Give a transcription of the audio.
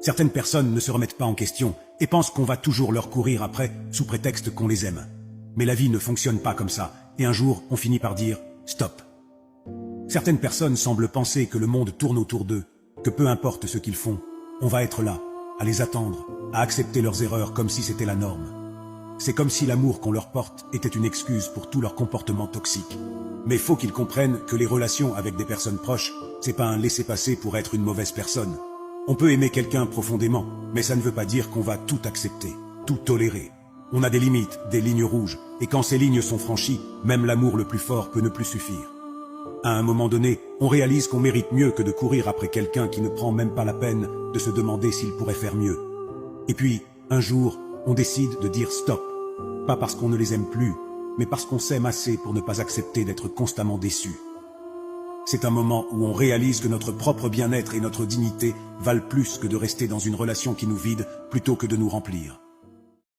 Certaines personnes ne se remettent pas en question et pensent qu'on va toujours leur courir après sous prétexte qu'on les aime. Mais la vie ne fonctionne pas comme ça, et un jour, on finit par dire « stop ». Certaines personnes semblent penser que le monde tourne autour d'eux, que peu importe ce qu'ils font, on va être là, à les attendre, à accepter leurs erreurs comme si c'était la norme. C'est comme si l'amour qu'on leur porte était une excuse pour tout leur comportement toxique. Mais faut qu'ils comprennent que les relations avec des personnes proches, c'est pas un laisser-passer pour être une mauvaise personne. On peut aimer quelqu'un profondément, mais ça ne veut pas dire qu'on va tout accepter, tout tolérer. On a des limites, des lignes rouges, et quand ces lignes sont franchies, même l'amour le plus fort peut ne plus suffire. À un moment donné, on réalise qu'on mérite mieux que de courir après quelqu'un qui ne prend même pas la peine de se demander s'il pourrait faire mieux. Et puis, un jour, on décide de dire stop. Pas parce qu'on ne les aime plus, mais parce qu'on s'aime assez pour ne pas accepter d'être constamment déçu. C'est un moment où on réalise que notre propre bien-être et notre dignité valent plus que de rester dans une relation qui nous vide plutôt que de nous remplir.